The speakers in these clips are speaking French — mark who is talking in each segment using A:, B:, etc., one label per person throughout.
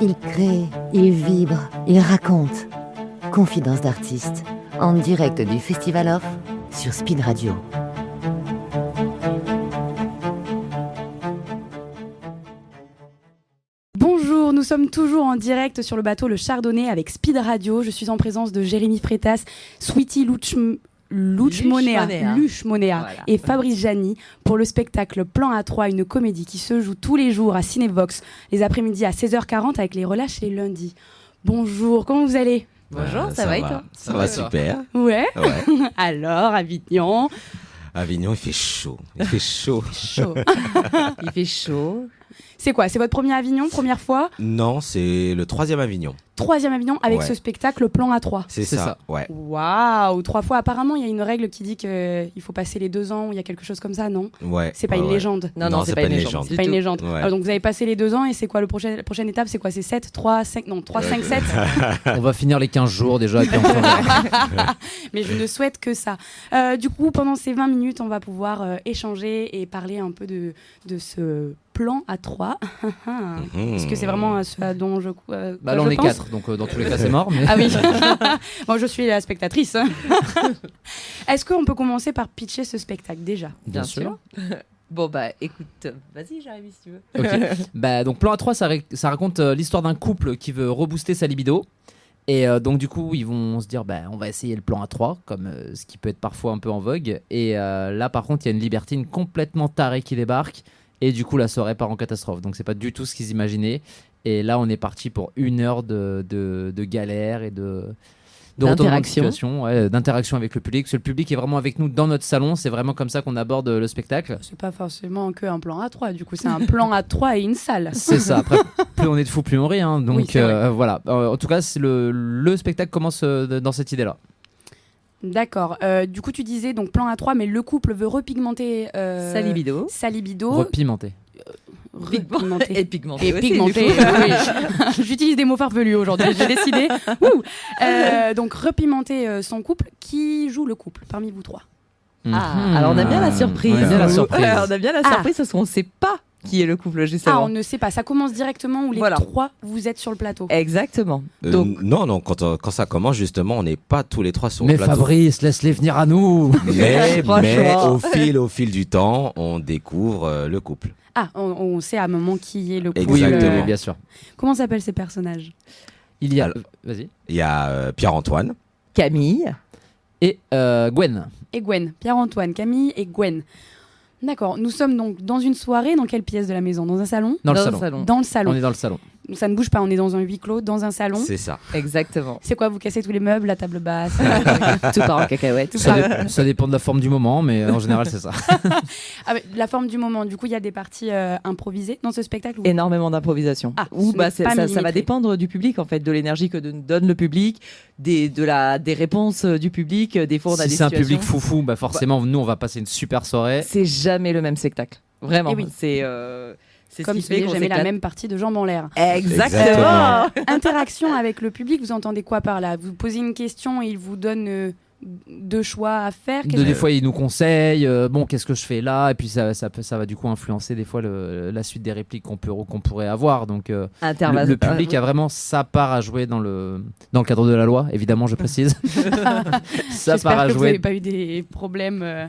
A: Il crée, il vibre, il raconte. Confidence d'artiste, en direct du Festival Off sur Speed Radio.
B: Bonjour, nous sommes toujours en direct sur le bateau Le Chardonnay avec Speed Radio. Je suis en présence de Jérémy Freitas, Sweetie Luchmonea
C: Voilà.
B: et Fabrice Jani pour le spectacle Plan A3, une comédie qui se joue tous les jours à Cinévox, les après-midi à 16h40 avec les relâches les lundis. Bonjour, comment vous allez ?
C: Bonjour, ça va et toi ?
D: Ça va super.
B: Ouais.
D: Ouais.
B: Alors, Avignon.
D: Avignon, il fait chaud. Il fait chaud.
B: Chaud.
C: Il fait chaud.
B: C'est quoi ? C'est votre premier Avignon, première fois ?
D: Non, c'est le 3e Avignon.
B: 3e Avignon avec
D: Ouais.
B: ce spectacle Plan A3.
D: C'est ça. Ouais.
B: Waouh, 3 fois. Apparemment, il y a une règle qui dit qu'il faut passer les 2 ans, ou il y a quelque chose comme ça, non ?
D: Ouais.
B: C'est pas
D: Ouais,
B: une
D: ouais.
B: légende.
C: Non, c'est pas une légende.
B: C'est pas une légende.
D: Ouais.
B: Donc vous avez passé les 2 ans et c'est quoi la prochaine étape ? C'est quoi ? C'est 7, 3, 5, non, 3, 5, 7
E: On va finir les 15 jours déjà et puis on fera-
B: Mais je ne souhaite que ça. Du coup, pendant ces 20 minutes, on va pouvoir échanger et parler un peu de ce plan A3. Est-ce que c'est vraiment ce dont je
E: Bah
B: quoi
E: là on
B: je
E: est
B: pense
E: 4, donc dans tous les cas c'est mort. Mais...
B: Ah oui, moi je suis la spectatrice. Est-ce qu'on peut commencer par pitcher ce spectacle déjà ?
C: Bien sûr. Bon, bah écoute, vas-y, Jérémy, si tu veux.
E: Ok. Bah, donc Plan A3 ça raconte l'histoire d'un couple qui veut rebooster sa libido. Et donc du coup ils vont se dire bah, on va essayer le plan A3 comme ce qui peut être parfois un peu en vogue. Et là par contre il y a une libertine complètement tarée qui débarque. Et du coup la soirée part en catastrophe. Donc c'est pas du tout ce qu'ils imaginaient. Et là on est parti pour 1 heure de galère et de retournement de situation, d'interaction avec le public. Parce que le public est vraiment avec nous dans notre salon. C'est vraiment comme ça qu'on aborde le spectacle.
B: C'est pas forcément que un plan A3, du coup c'est un plan A3 et une salle.
E: C'est ça. Après, plus on est de fous, plus on rit. Hein. Donc
B: Oui, c'est vrai.
E: voilà. En tout cas, le spectacle commence dans cette idée-là.
B: D'accord. Du coup tu disais donc plan A3, mais le couple veut repigmenter
C: Sa libido.
B: sa libido.
E: Repimenté.
B: Repigmenter.
C: Et pigmenté.
B: Et
C: aussi,
B: pigmenté,
C: du coup.
B: oui. J'utilise des mots farfelus aujourd'hui, j'ai décidé. Ouh. Donc repimenter son couple. Qui joue le couple parmi vous trois ?
C: Ah, alors on a bien la surprise.
E: On a bien la surprise.
C: On a bien la surprise parce qu'on ne sait pas qui est le couple juste
B: Ah,
C: avant.
B: on ne sait pas, ça commence directement où les
C: Voilà.
B: trois vous êtes sur le plateau.
C: Exactement. Donc,
D: Non, quand ça commence, justement, on n'est pas tous les 3 sur
E: Mais
D: le plateau.
E: Fabrice, laisse-les venir à nous.
D: Mais
C: Franchement.
D: au fil du temps, on découvre le couple.
B: Ah, on sait à un moment qui est le couple.
E: Oui,
D: Exactement.
E: bien sûr.
B: Comment s'appellent ces personnages ?
E: Il y a.
D: Alors-
E: Vas-y.
D: Il y a Pierre-Antoine.
C: Camille.
E: Et Gwen.
B: Et Gwen. Pierre-Antoine, Camille et Gwen. D'accord, nous sommes donc dans une soirée. Dans quelle pièce de la maison ? Dans un salon ?
E: Dans le
C: Dans le
E: salon.
C: salon.
B: Dans le salon.
E: On est dans le salon.
B: Ça ne bouge pas, on est dans un huis clos, dans un salon.
D: C'est ça.
C: Exactement.
B: C'est quoi, vous cassez tous les meubles, la table basse
C: Tout part en cacahuète.
E: Ça dépend de la forme du moment, mais en général, c'est ça.
B: Ah, mais la forme du moment, du coup, il y a des parties improvisées dans ce spectacle ou...
C: Énormément d'improvisation.
B: Ah,
C: Ou
B: ce
C: bah,
B: n'est pas
C: ça va
B: millimétré.
C: dépendre du public en fait, de l'énergie que nous donne le public, des réponses du public. Des fois on a
E: Si
C: des
E: c'est un
C: situations.
E: public foufou, bah forcément, nous, on va passer une super soirée.
C: C'est jamais le même spectacle. Vraiment.
B: Eh oui.
C: C'est
B: Comme
C: ce qui
B: ce
C: fait
B: n'est
C: qu'on
B: jamais la
C: s'éclate.
B: même partie de Jambes en l'air.
C: Exactement.
B: Interaction avec le public, vous entendez quoi par là ? Vous posez une question et il vous donne 2 choix à faire.
E: Des fois, ils nous conseillent, bon, qu'est-ce que je fais là ? Et puis, ça va du coup influencer des fois la suite des répliques qu'on pourrait avoir. Donc, le public a vraiment sa part à jouer dans le cadre de la loi, évidemment, je précise. Sa
B: J'espère
E: part à
B: que vous n'avez
E: jouer.
B: pas eu des problèmes.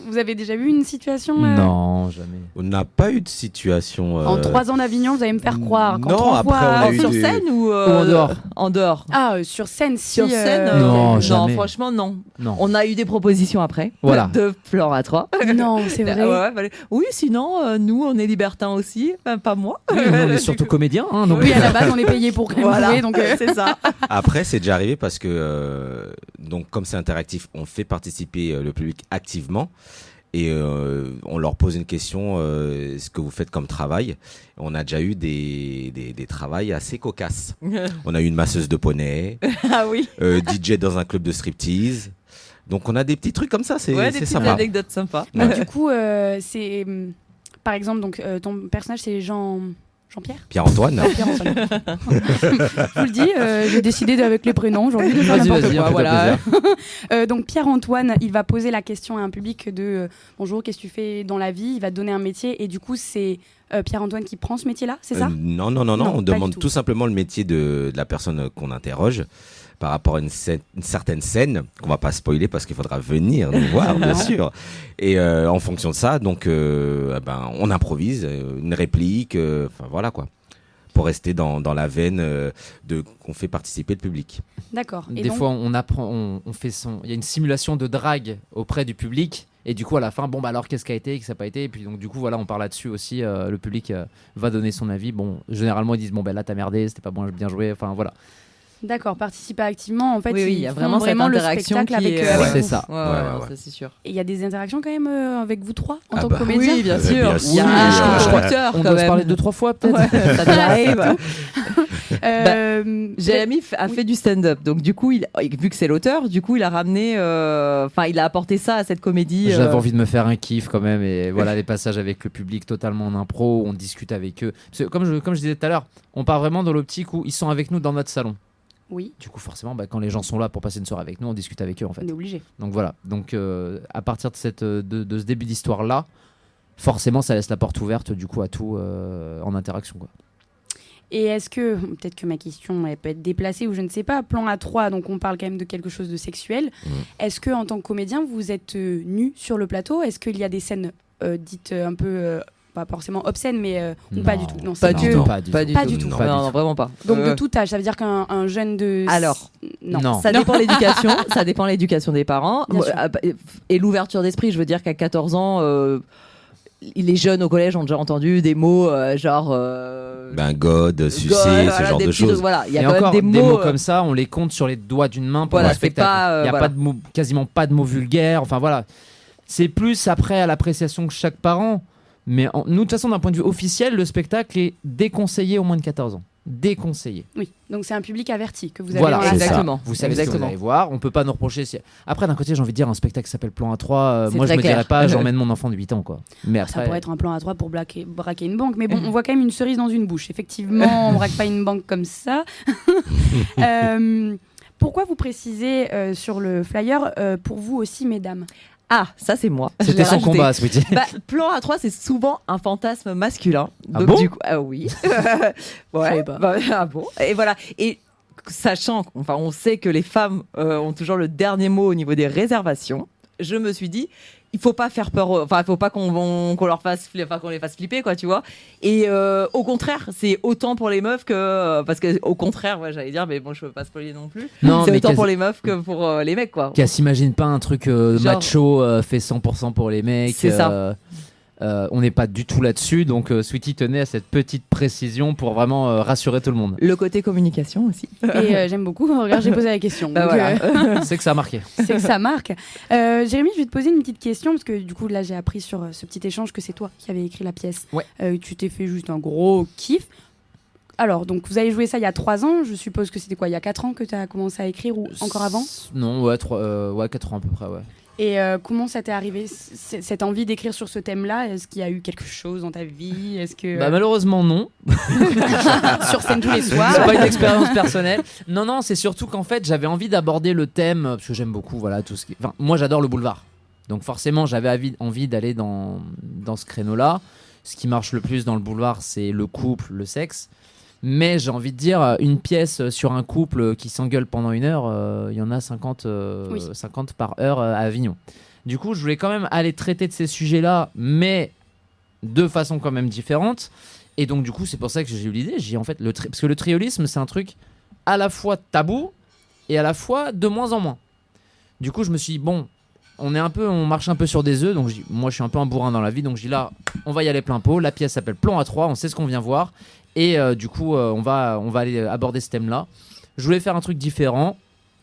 B: Vous avez déjà eu une situation
E: Non, jamais.
D: On n'a pas eu de situation.
B: En 3 ans d'Avignon, vous allez me faire croire. Quand
D: non,
B: on
D: après,
B: voit,
D: on a eu
C: Sur
D: des-
C: scène ou
E: en dehors
C: En dehors.
B: Ah, sur scène, si.
C: Sur scène,
E: Non,
C: non,
E: jamais.
C: franchement non.
E: Non.
C: On a eu des propositions après.
E: Voilà.
C: De plan A3.
B: Non, c'est vrai.
C: Oui, sinon nous on est libertins aussi, enfin, pas moi.
E: Oui, nous, on est surtout comédiens. Hein, donc
B: Oui, à la base, on est payé pour quand même
C: Voilà,
B: jouer, donc
C: c'est ça.
D: Après, c'est déjà arrivé parce que, donc, comme c'est interactif, on fait participer le public activement. Et on leur pose une question, ce que vous faites comme travail. On a déjà eu des travails assez cocasses. On a eu une masseuse de poney,
C: Ah oui.
D: DJ dans un club de striptease. Donc on a des petits trucs comme ça, c'est
C: Ouais, des petites
D: sympa.
C: anecdotes sympas.
B: Mais du coup, c'est. Par exemple, donc, ton personnage, c'est Jean-Pierre
D: Pierre-Antoine.
B: Pierre-Antoine. Je vous le dis, j'ai décidé avec les prénoms aujourd'hui de faire
E: Vas-y,
B: n'importe
E: vas-y,
B: quoi.
E: fais-toi
B: Voilà.
E: plaisir.
B: Donc Pierre-Antoine, il va poser la question à un public de bonjour, qu'est-ce que tu fais dans la vie ? Il va te donner un métier et du coup c'est Pierre-Antoine qui prend ce métier-là, c'est ça?
D: Non,
B: Non,
D: on
B: pas
D: demande
B: du tout.
D: tout simplement le métier de la personne qu'on interroge par rapport à une certaine scène qu'on va pas spoiler parce qu'il faudra venir nous voir, bien sûr. Et en fonction de ça, donc, on improvise une réplique, enfin voilà quoi, pour rester dans la veine qu'on fait participer le public.
B: D'accord. Et
E: Des
B: donc,
E: fois, on apprend, on fait il y a une simulation de drague auprès du public. Et du coup, à la fin, bon, bah alors, qu'est-ce qui a été, qu'est-ce qui n'a pas été. Et puis, donc, du coup, voilà, on parle là-dessus aussi. Le public va donner son avis. Bon, généralement, ils disent, bon, ben là, t'as merdé, c'était pas bien joué. Enfin, voilà.
B: d'accord, participer activement, en fait,
F: Oui,
B: ils
F: il y a
B: font
F: vraiment cette
B: le
F: interaction
B: spectacle
F: qui
B: avec,
F: est...
B: avec
E: c'est
B: vous.
E: ça.
F: Ouais,
D: Ouais.
F: ça c'est sûr.
B: Et il y a des interactions quand même avec vous trois en
D: Ah
B: tant
D: bah
B: que comédien.
F: Oui, bien sûr.
D: Bien
F: Il y a
D: sûr.
F: un
D: Ouais.
F: constructeur
E: On
F: quand
E: doit se
F: même.
E: parler 2-3 fois, peut-être.
F: Ouais, ça t'arrive. Jérémy a
B: oui.
F: fait du stand-up, donc du coup, vu que c'est l'auteur, du coup, il a ramené, il a apporté ça à cette comédie.
E: J'avais envie de me faire un kiff quand même. Et voilà, les passages avec le public totalement en impro, on discute avec eux. Parce que, comme je disais tout à l'heure, on part vraiment dans l'optique où ils sont avec nous dans notre salon.
B: Oui,
E: Du coup, forcément, quand les gens sont là pour passer une soirée avec nous, on discute avec eux en fait.
B: on est obligé.
E: Donc voilà. Donc à partir de ce début d'histoire là, forcément, ça laisse la porte ouverte du coup à tout en interaction quoi.
B: Et est-ce que, peut-être que ma question elle peut être déplacée ou je ne sais pas, plan A3, donc on parle quand même de quelque chose de sexuel. Est-ce que en tant que comédien, vous êtes nu sur le plateau? Est-ce qu'il y a des scènes dites un peu, pas forcément obscènes, mais ou pas du tout? Non,
F: Pas
B: c'est
F: du
B: que-
F: tout.
E: Pas du
B: Pas du tout.
D: Non.
F: Non, vraiment pas.
B: Donc de tout âge, ça veut dire qu'un jeune de...
F: Alors,
B: non.
F: Ça dépend l'éducation, ça dépend l'éducation des parents.
B: Bien sûr.
F: Et l'ouverture d'esprit, je veux dire qu'à 14 ans, les jeunes au collège ont déjà entendu des mots genre...
D: God, sucer,
F: voilà,
D: ce genre
F: des
D: de
F: petits
D: choses.
F: trucs, voilà, il y a
E: Et
F: quand
E: encore,
F: même des mots...
E: comme ça, on les compte sur les doigts d'une main pour
F: Voilà,
E: le
F: c'est
E: spectacle.
F: pas,
E: Il n'y a
F: voilà.
E: pas de mots, quasiment pas de mots vulgaires. Enfin voilà. C'est plus après à l'appréciation que chaque parent. Mais nous, de toute façon, d'un point de vue officiel, le spectacle est déconseillé aux moins de 14 ans. Déconseillé.
B: Oui, donc c'est un public averti que vous avez
E: Voilà,
B: dans la
E: c'est
B: salle.
E: ça.
F: Exactement.
E: Vous savez ce que vous
F: Exactement.
E: allez voir. On peut pas nous reprocher. Après, d'un côté, j'ai envie de dire un spectacle qui s'appelle Plan A3.
F: C'est
E: Moi, je
F: très
E: me dirais
F: clair.
E: pas, j'emmène mon enfant de 8 ans, quoi. Mais
B: Ça
E: après,
B: pourrait être un plan A3 pour braquer une banque. Mais bon, on voit quand même une cerise dans une bouche. Effectivement, on braque pas une banque comme ça. Pourquoi vous précisez sur le flyer, pour vous aussi, mesdames?
F: Ah, ça c'est moi. Je l'ai
E: c'était son
F: rajouté.
E: combat, Sweetie.
F: Plan A3, c'est souvent un fantasme masculin.
E: Ah
F: Donc,
E: bon
F: du coup, oui.
B: Je
F: Ouais.
B: savais pas.
F: Ah bon. Et voilà. Et sachant, on sait que les femmes ont toujours le dernier mot au niveau des réservations, je me suis dit, il faut pas faire peur. Il faut pas qu'on leur fasse, qu'on les fasse flipper, quoi, tu vois. Et au contraire, c'est autant pour les meufs que parce que au contraire, ouais, j'allais dire, mais bon, je veux pas spoiler non plus.
E: Non,
F: C'est
E: mais
F: autant pour les meufs que pour les mecs, quoi.
E: Qu'elle s'imagine pas un truc
F: Genre-
E: macho fait 100% pour les mecs.
F: C'est ça.
E: On n'est pas du tout là-dessus, donc Sweetie tenait à cette petite précision pour vraiment rassurer tout le monde.
F: Le côté communication aussi.
B: Et j'aime beaucoup. Regarde, j'ai posé la question.
F: Bah
B: Donc,
F: voilà.
E: C'est que ça a marqué.
B: c'est que ça marque. Jérémy, je vais te poser une petite question parce que du coup, là, j'ai appris sur ce petit échange que c'est toi qui avais écrit la pièce.
E: Ouais.
B: Tu t'es fait juste un gros kiff. Alors, donc, vous avez joué ça il y a 3 ans. Je suppose que c'était quoi, il y a 4 ans que tu as commencé à écrire ou encore avant?
E: Non, ouais, 4 ans à peu près, ouais.
B: Et comment ça t'est arrivé, cette envie d'écrire sur ce thème-là? Est-ce qu'il y a eu quelque chose dans ta vie? Est-ce que
E: Bah, malheureusement, non.
B: sur scène tous les
E: C'est
B: soirs?
E: pas une expérience personnelle. Non, c'est surtout qu'en fait, j'avais envie d'aborder le thème, parce que j'aime beaucoup, voilà, tout ce qui... Enfin, moi, j'adore le boulevard. Donc forcément, j'avais envie d'aller dans ce créneau-là. Ce qui marche le plus dans le boulevard, c'est le couple, le sexe. Mais j'ai envie de dire, une pièce sur un couple qui s'engueule pendant 1 heure, il y en a 50,
B: Oui.
E: 50 par heure à Avignon. Du coup, je voulais quand même aller traiter de ces sujets-là, mais de façon quand même différente. Et donc, du coup, c'est pour ça que j'ai eu l'idée. J'ai en fait parce que le triolisme, c'est un truc à la fois tabou et à la fois de moins en moins. Du coup, je me suis dit, bon, on marche un peu sur des œufs. Donc, moi, je suis un peu un bourrin dans la vie. Donc, je dis là, on va y aller plein pot. La pièce s'appelle Plan A3. On sait ce qu'on vient voir. Et du coup, on va aller aborder ce thème-là. Je voulais faire un truc différent.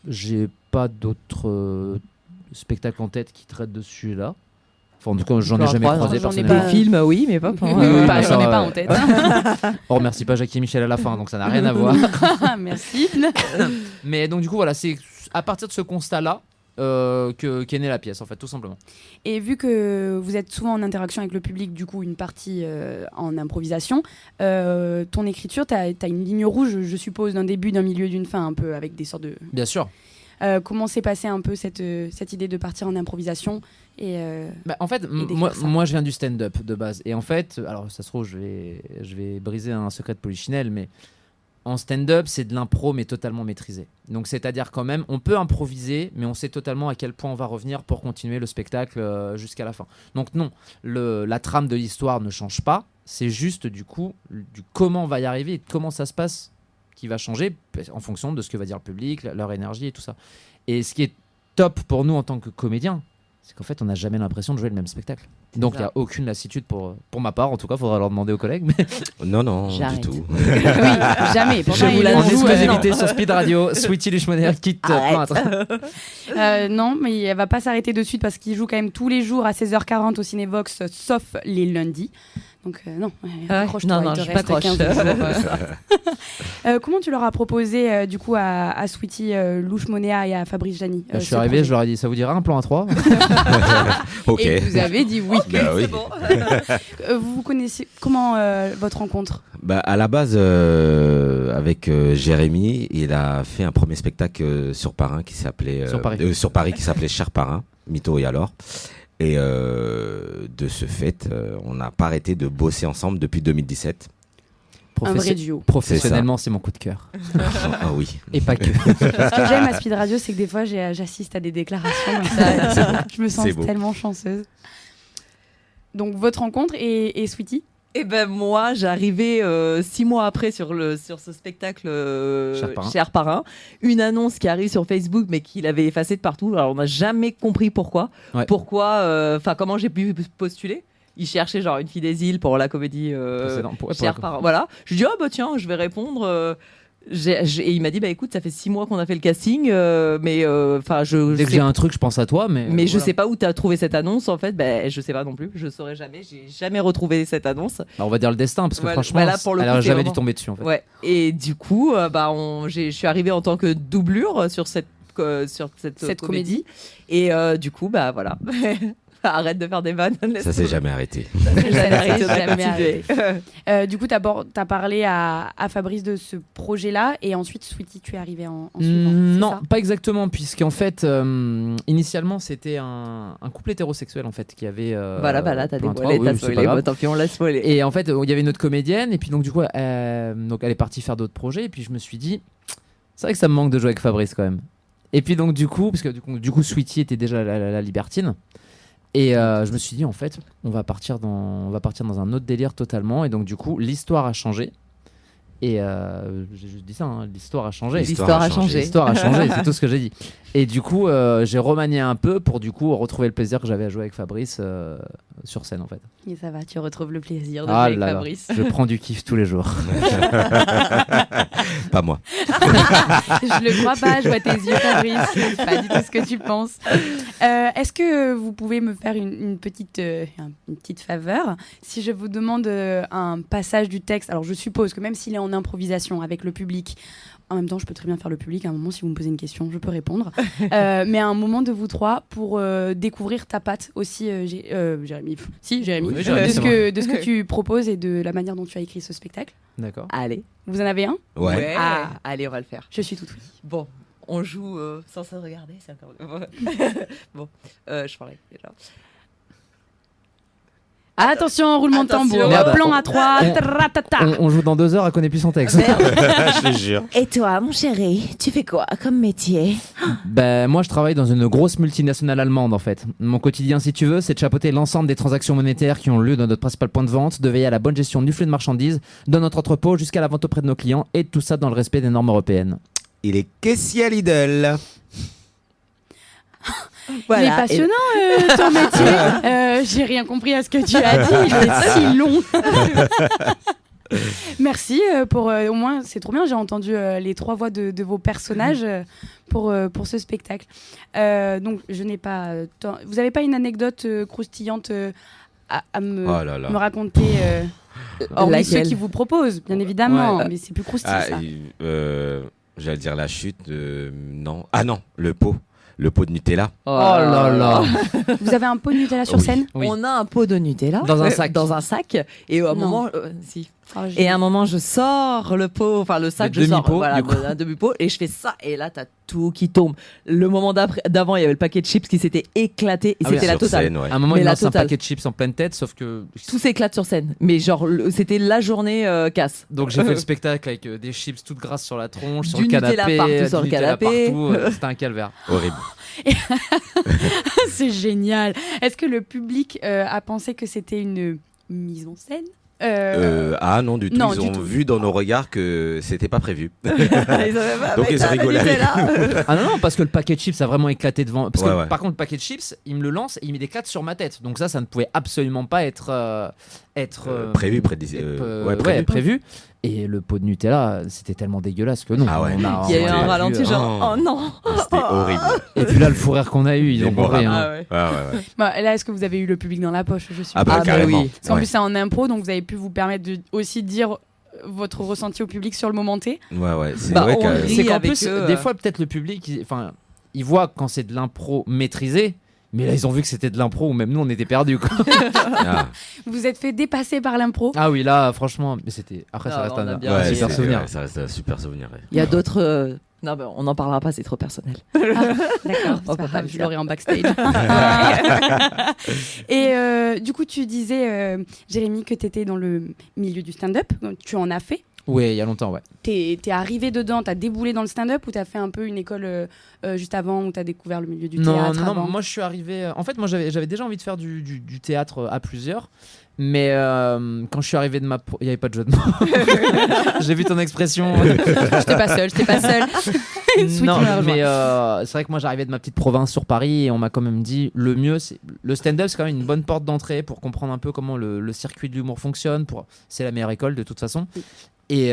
E: J'ai pas d'autres spectacles en tête qui traitent de ce sujet-là. Enfin, en tout cas, j'en ai jamais croisé
B: j'en ai
F: Des
E: personnellement.
B: pas.
F: films, oui, mais pas.
E: Oui,
B: Pas,
E: bah,
B: j'en ai
E: ça,
B: pas
E: ouais.
B: en tête.
E: On remercie pas Jackie et Michel à la fin, donc ça n'a rien à voir.
B: Merci.
E: Mais donc, du coup, voilà, c'est à partir de ce constat-là qu'est née la pièce, en fait, tout simplement.
B: Et vu que vous êtes souvent en interaction avec le public, du coup, une partie en improvisation, ton écriture, t'as une ligne rouge, je suppose, d'un début, d'un milieu, d'une fin, un peu, avec des sortes de...
E: Bien sûr.
B: Comment s'est passée un peu cette idée de partir en improvisation
E: En fait,
B: décrire ça.
E: moi, je viens du stand-up de base. Et en fait, alors ça se trouve, je vais briser un secret de Polichinelle, mais en stand-up, c'est de l'impro, mais totalement maîtrisé. Donc, c'est-à-dire quand même, on peut improviser, mais on sait totalement à quel point on va revenir pour continuer le spectacle jusqu'à la fin. Donc non, la trame de l'histoire ne change pas. C'est juste, du coup, du comment on va y arriver et de comment ça se passe qui va changer en fonction de ce que va dire le public, leur énergie et tout ça. Et ce qui est top pour nous en tant que comédiens, c'est qu'en fait, on n'a jamais l'impression de jouer le même spectacle. Donc, il n'y a aucune lassitude pour ma part. En tout cas, il faudra leur demander aux collègues. Mais...
D: Non,
A: J'arrête.
D: du tout.
B: Oui, jamais. Pourtant,
F: Je vous
B: il
F: l'annonce.
B: en
E: En
B: joue,
E: exclusivité sur Speed Radio, Sweetie Luchmonnier quitte Pointre.
B: non, mais elle va pas s'arrêter de suite parce qu'il joue quand même tous les jours à 16h40 au Cinévox, sauf les lundis. Donc non, accroche-toi,
F: non,
B: il te
F: je
B: reste
F: m'accroche.
B: 15 jours. Comment tu leur as proposé du coup à Sweetie Luchmonnier et à Fabrice Jani
E: Je suis arrivé, je leur ai dit, ça vous dirait un plan à 3?
D: Ok.
B: Et vous avez dit oui.
D: Bah oui.
B: Vous connaissez comment votre rencontre?
D: À la base, avec Jérémy, il a fait un premier spectacle sur Paris qui s'appelait
E: Sur Paris.
D: qui s'appelait Cher Parrain, Mytho et alors. Et de ce fait, on n'a pas arrêté de bosser ensemble depuis 2017.
B: Un vrai duo.
E: Professionnellement, c'est mon coup de cœur.
D: Ah oui.
E: Et pas que.
B: Ce que j'aime à Speed Radio, c'est que des fois, j'assiste à des déclarations comme ça. Je me sens
D: C'est beau.
B: tellement chanceuse. Donc, votre rencontre et Sweetie?
F: Et ben moi, j'arrivais 6 mois après sur ce spectacle Cher Parrain, une annonce qui arrive sur Facebook mais qu'il avait effacée de partout. Alors on n'a jamais compris pourquoi.
E: Ouais.
F: Comment j'ai pu postuler. Il cherchait genre une fille des îles pour la comédie Cher Parrain. Voilà. Je lui dis tiens, je vais répondre. Et il m'a dit écoute, ça fait 6 mois qu'on a fait le casting, mais
E: Dès que j'ai un truc, je pense à toi, mais
F: je sais pas où tu as trouvé cette annonce en fait. Je sais pas non plus, je saurais jamais, j'ai jamais retrouvé cette annonce.
E: On va dire le destin, parce que
F: Voilà,
E: franchement,
F: là, pour le
E: elle
F: coup,
E: aurait
F: c'est
E: jamais
F: vraiment-
E: dû tomber dessus en fait.
F: Ouais. Et du coup, je suis arrivée en tant que doublure sur cette
B: comédie.
F: Et du coup, voilà. Arrête de faire des vannes.
D: Ça s'est jamais arrêté.
F: Arrête de
B: jamais
F: continuer.
B: Du coup, t'as parlé à Fabrice de ce projet-là et ensuite, Sweetie, tu es arrivée en suivant. c'est
E: Non,
B: ça
E: pas exactement, puisqu'en fait, initialement, c'était un couple hétérosexuel en fait qui avait.
F: Voilà, là, t'as
E: plein de
F: dévoilé,
E: trois,
F: t'as
E: oui, c'est pas
F: spoilé.
E: grave.
F: Bon, tant pis, on l'a spoilé.
E: Et en fait, il y avait une autre comédienne, et puis donc du coup, elle est partie faire d'autres projets, et puis je me suis dit, c'est vrai que ça me manque de jouer avec Fabrice quand même. Et puis donc du coup, parce que du coup, Sweetie était déjà la libertine. Et je me suis dit en fait on va partir dans un autre délire totalement, et donc du coup l'histoire a changé et j'ai juste dit ça, l'histoire a changé,
F: L'histoire a changé.
E: l'histoire a changé, c'est tout ce que j'ai dit. Et du coup j'ai remanié un peu pour du coup retrouver le plaisir que j'avais à jouer avec Fabrice sur scène en fait.
B: Et ça va, tu retrouves le plaisir de
E: Ah
B: jouer avec
E: là là,
B: Fabrice.
E: je prends du kiff tous les jours.
D: Pas moi.
B: Je le crois pas, je vois tes yeux, Fabrice. C'est pas du tout ce que tu penses. Est-ce que vous pouvez me faire une petite faveur si je vous demande un passage du texte? Alors, je suppose que même s'il est en improvisation avec le public, en même temps, je peux très bien faire le public. À un moment, si vous me posez une question, je peux répondre. Mais à un moment de vous trois, pour découvrir ta patte aussi, Jérémy. Si, Jérémy.
E: Oui, Jérémy,
B: de,
E: c'est
B: ce de ce que tu proposes et de la manière dont tu as écrit ce spectacle.
E: D'accord.
F: Allez.
B: Vous en avez un?
D: Ouais.
F: Ah, allez, on va le faire.
B: Je suis toute oui.
F: Bon, on joue sans se regarder, c'est intéressant. Bon, je parlais déjà.
B: Attention, roulement de
F: Attention.
B: tambour.
E: Merde.
B: Plan à 3.
E: On joue dans 2 heures, elle connaît plus son texte.
D: Je te jure.
A: Et toi, mon chéri, tu fais quoi comme métier?
E: Moi je travaille dans une grosse multinationale allemande en fait. Mon quotidien, si tu veux, c'est de chapeauter l'ensemble des transactions monétaires qui ont lieu dans notre principal point de vente, de veiller à la bonne gestion du flux de marchandises, de notre entrepôt jusqu'à la vente auprès de nos clients, et tout ça dans le respect des normes européennes.
D: Il est caissier à Lidl.
B: Il est passionnant ton métier. J'ai rien compris à ce que tu as dit. Il est si long. Merci pour au moins c'est trop bien. J'ai entendu les 3 voix de vos personnages pour ce spectacle. Donc je n'ai pas. Vous n'avez pas une anecdote croustillante à me raconter? Hormis ceux qui vous proposent, bien évidemment,
F: Ouais.
B: mais c'est plus croustillant ça.
D: J'allais dire la chute. Non. Ah non, le pot de Nutella.
E: Oh là là.
B: Vous avez un pot de Nutella sur
D: Oui.
B: scène?
E: Oui.
F: On a un pot de Nutella
E: Dans un sac.
F: Dans un sac. Et à un
B: Non.
F: moment, si.
B: Oh,
F: Et à un moment, je sors le pot, enfin le sac,
E: Le
F: je sors,
E: demi-pot,
F: voilà,
E: du coup.
F: un demi-pot, et je fais ça, et là, t'as tout qui tombe. Le moment d'avant, il y avait le paquet de chips qui s'était éclaté, et
E: Ah oui,
F: c'était la
D: Sur
F: totale.
D: scène, ouais.
E: À un moment,
F: Mais
E: il
F: la
E: lance un
F: totale.
E: paquet de chips en pleine tête, sauf que.
F: Tout s'éclate sur scène. Mais genre, c'était la journée casse.
E: Donc j'ai fait le spectacle avec des chips toutes grasses sur la tronche, sur
F: Du
E: le canapé,
F: Nutella partout sur
E: du
F: le
E: Nutella
F: canapé.
E: partout, c'était un calvaire.
D: Horrible.
B: C'est génial. Est-ce que le public a pensé que c'était une mise en scène
D: Ah non, du tout.
B: non,
D: Ils
B: du
D: ont
B: tout.
D: vu dans nos regards que c'était pas prévu.
F: Ils avaient pas
D: Donc,
F: avec
D: ils ont
F: la
D: rigolé avec
F: Nutella.
E: Ah non, parce que le paquet de chips a vraiment éclaté devant. Parce
D: Ouais,
E: que
D: ouais.
E: par contre, le paquet de chips, il me le lance et il met des claques sur ma tête. Donc ça ne pouvait absolument pas être.
D: Prévu,
E: prévu. Et le pot de Nutella, c'était tellement dégueulasse que non.
D: Ah ouais.
F: Il y a eu un
D: C'était-
F: ralenti, genre,
D: Oh.
F: oh non.
D: C'était horrible.
E: Et puis là, le fou rire qu'on a eu, ils ont compris.
D: Mémorable.
E: hein.
F: Ah ouais.
D: Ouais, ouais.
B: Bah, là, est-ce que vous avez eu le public dans la poche, je suis
D: Ah bah
F: Ah bah
D: carrément.
F: oui.
B: Parce qu'en
D: Ouais.
B: plus, c'est en impro, donc vous avez pu vous permettre de aussi dire votre ressenti au public sur le moment T.
D: Ouais. C'est
F: Bah,
D: vrai
F: on
D: que
F: rit.
E: C'est qu'en
F: avec
E: plus,
F: eux,
E: des fois, peut-être le public, il voit quand c'est de l'impro maîtrisé. Mais là, ils ont vu que c'était de l'impro où même nous, on était perdus. Quoi.
D: Ah,
B: Vous vous êtes fait dépasser par l'impro.
E: Ah oui, là, franchement, mais c'était. Après, ça
F: Ah,
E: reste
F: on a
E: un
F: bien
D: ouais,
E: super
D: c'est-
E: souvenir.
D: ouais, ça reste un super souvenir. Ouais.
F: Il y a d'autres. Non, bah, on n'en parlera pas, c'est trop personnel.
B: D'accord,
F: On
B: c'est
F: peut
B: pas
F: pas
B: grave,
F: le
B: je
F: dire.
B: l'aurai en backstage. Et du coup, tu disais, Jérémy, que tu étais dans le milieu du stand-up. Donc, tu en as fait.
E: Oui, il y a longtemps, ouais.
B: T'es arrivé dedans, t'as déboulé dans le stand-up ou t'as fait un peu une école juste avant où t'as découvert le milieu du théâtre avant.
E: moi je suis arrivé. En fait, moi j'avais déjà envie de faire du théâtre à plusieurs. Mais quand je suis arrivé de ma. Il n'y avait pas de jeu de mots. J'ai vu ton expression.
B: J'étais pas seule. Sweet
E: Non,
B: qui m'a rejoint.
E: mais c'est vrai que moi j'arrivais de ma petite province sur Paris et on m'a quand même dit le mieux, le stand-up, c'est quand même une bonne porte d'entrée pour comprendre un peu comment le circuit de l'humour fonctionne. C'est la meilleure école de toute façon.
B: Oui.
E: Et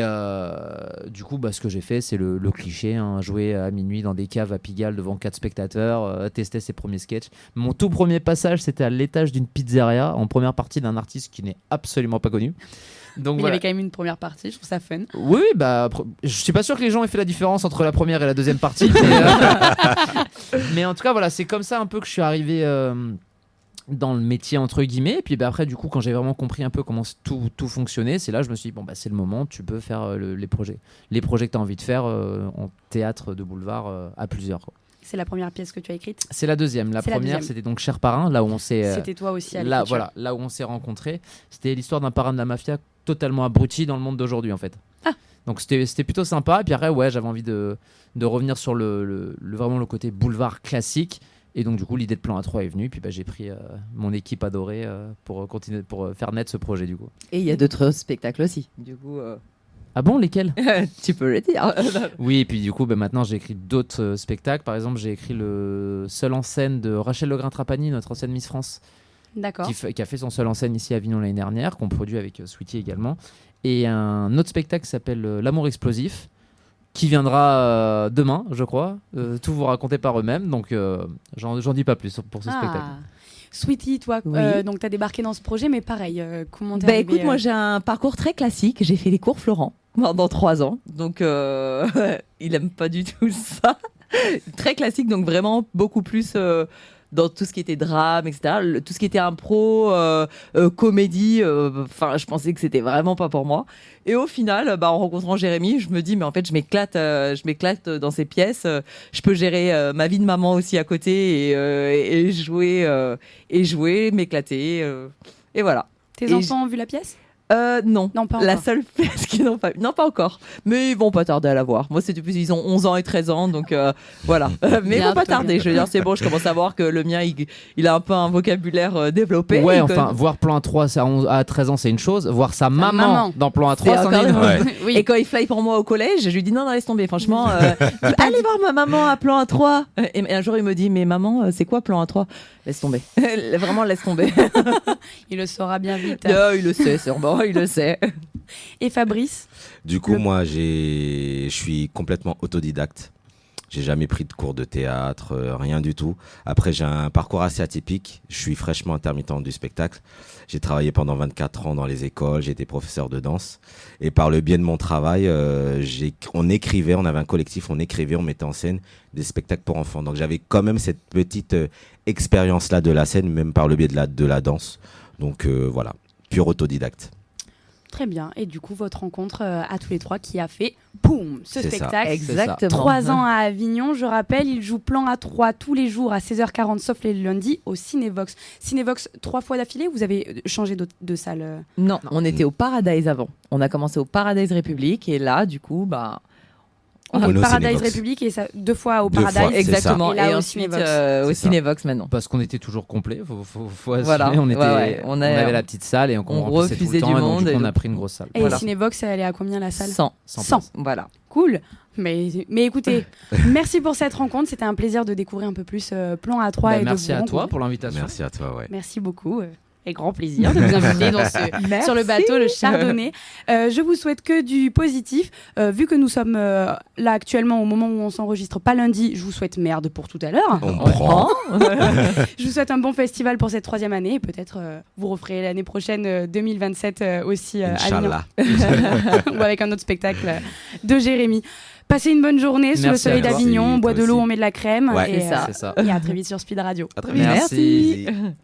E: du coup, ce que j'ai fait, c'est le cliché, hein, jouer à minuit dans des caves à Pigalle devant 4 spectateurs, tester ses premiers sketchs. Mon tout premier passage, c'était à l'étage d'une pizzeria, en première partie d'un artiste qui n'est absolument pas connu. Donc
B: Il y
E: voilà.
B: avait quand même une première partie, je trouve ça fun.
E: Oui, je suis pas sûr que les gens aient fait la différence entre la première et la deuxième partie. Mais en tout cas, voilà, c'est comme ça un peu que je suis arrivé dans le métier entre guillemets. Et puis après, du coup, quand j'ai vraiment compris un peu comment tout fonctionnait, c'est là que je me suis dit, bon, c'est le moment, tu peux faire les projets que tu as envie de faire en théâtre de boulevard à plusieurs. Quoi.
B: C'est la première pièce que tu as écrite.
E: C'est la deuxième. La
B: C'est la
E: première,
B: deuxième.
E: c'était donc Cher Parrain, là où on s'est.
B: C'était toi aussi à
E: là,
B: l'écriture.
E: voilà, là où on s'est rencontrés. C'était l'histoire d'un parrain de la mafia totalement abruti dans le monde d'aujourd'hui, en fait.
B: Ah.
E: Donc c'était plutôt sympa. Et puis après, ouais, j'avais envie de revenir sur vraiment le côté boulevard classique. Et donc, du coup, l'idée de Plan A3 est venue. Puis j'ai pris mon équipe adorée pour continuer, pour faire naître ce projet, du coup.
F: Et il y a d'autres spectacles aussi. Du coup,
E: Ah bon, lesquels?
F: tu peux le dire.
E: Oui, et puis du coup, maintenant, j'ai écrit d'autres spectacles. Par exemple, j'ai écrit le seul en scène de Rachel Legrain-Trapani, notre ancienne Miss France.
B: D'accord.
E: Qui a fait son seul en scène ici à Avignon l'année dernière, qu'on produit avec Sweetie également. Et un autre spectacle qui s'appelle L'amour explosif, qui viendra demain, je crois. Tout vous raconter par eux-mêmes, donc j'en dis pas plus pour ce spectacle.
B: Sweetie, toi,
F: Oui.
B: donc t'as débarqué dans ce projet, mais pareil, comment t'es
F: Bah
B: arrivée,
F: écoute, moi j'ai un parcours très classique. J'ai fait les cours Florent pendant 3 ans. Donc il aime pas du tout ça. Très classique, donc vraiment beaucoup plus dans tout ce qui était drame, etc. Tout ce qui était impro, comédie. Enfin, je pensais que c'était vraiment pas pour moi. Et au final, en rencontrant Jérémy, je me dis mais en fait je m'éclate dans ces pièces. Je peux gérer ma vie de maman aussi à côté et jouer, m'éclater. Et voilà.
B: Tes enfants ont vu la pièce?
F: Non.
B: Non, pas
F: La
B: encore.
F: seule pièce qu'ils n'ont pas. Non, pas encore. Mais ils vont pas tarder à la voir. Moi, c'était plus. Ils ont 11 ans et 13 ans, donc voilà. Mais ils vont pas tarder. Je veux dire, c'est bon, je commence à voir que le mien, il a un peu un vocabulaire développé.
E: Ouais,
F: Il
E: enfin, voir Plan A3 à 13 ans, c'est une chose. Voir sa maman
B: maman.
E: dans Plan
F: C'est
E: A3, c'en est une
F: encore
E: autre.
D: Ouais.
B: Oui.
F: Et quand il fly pour moi au collège, je lui dis non, laisse tomber. Franchement, allez voir ma maman à plan A3. Et un jour, il me dit, mais maman, c'est quoi plan A3? Laisse tomber. Vraiment, laisse tomber.
B: Il le saura bien vite.
F: Il le sait, sûrement, il le sait.
B: Et Fabrice?
D: Du coup, moi, je suis complètement autodidacte. J'ai jamais pris de cours de théâtre, rien du tout. Après, j'ai un parcours assez atypique. Je suis fraîchement intermittent du spectacle. J'ai travaillé pendant 24 ans dans les écoles. J'ai été professeur de danse. Et par le biais de mon travail, on écrivait, on avait un collectif, on mettait en scène des spectacles pour enfants. Donc, j'avais quand même cette petite expérience-là de la scène, même par le biais de la danse. Donc, voilà, pur autodidacte.
B: Très bien. Et du coup, votre rencontre à tous les trois qui a fait boum ce
D: C'est ça.
B: spectacle.
F: Exactement.
B: 3 ans à Avignon, je rappelle, il joue plan A3 tous les jours à 16h40 sauf les lundis au Cinévox. Cinévox 3 fois d'affilée, vous avez changé de salle
F: Non, on était au Paradise avant. On a commencé au Paradise République et là, du coup,
B: Ok,
D: On est au
B: Paradise
D: Cinévox.
B: République et ça, 2 fois au
D: 2 fois,
B: Paradise.
D: c'est ça.
F: exactement.
B: Et là, au
F: ensuite
B: Cinévox.
F: au
D: C'est ça.
F: Cinévox maintenant.
E: Parce qu'on était toujours complet, faut assumer.
F: Voilà.
E: On, était,
F: Ouais.
E: on
F: On a-
E: avait la petite salle et on remplissait tout
F: refusait
E: le temps.
F: du
E: Et donc,
F: monde
E: du
F: et
E: coup, on a
F: donc-
E: pris une grosse salle.
B: Et
F: Voilà.
B: Cinévox, elle est à combien la salle
F: 100.
B: 100.
F: Voilà.
B: Cool. Mais écoutez, merci pour cette rencontre. C'était un plaisir de découvrir un peu plus Plan A3.
E: Bah,
B: et de
E: merci
B: vous
E: à toi
B: rencontrer.
E: pour l'invitation.
D: Merci à toi, ouais.
B: Merci beaucoup. Et grand plaisir de vous inviter sur le bateau, le Chardonnay. Je vous souhaite que du positif. Vu que nous sommes là actuellement au moment où on s'enregistre, pas lundi, je vous souhaite merde pour tout à l'heure.
D: On prend.
B: Je vous souhaite un bon festival pour cette 3e année et peut-être vous referez l'année prochaine 2027 aussi à Avignon.
D: Inch'Allah.
B: Ou avec un autre spectacle de Jérémy. Passez une bonne journée sous le
E: Merci
B: soleil
E: à toi.
B: d'Avignon, on boit
D: Toi
B: de l'eau,
D: aussi.
B: on met de la crème
D: Ouais.
B: et,
F: C'est ça.
E: C'est ça.
B: et à très vite sur Speed Radio.
D: À très vite.
E: Merci.
D: Bisous.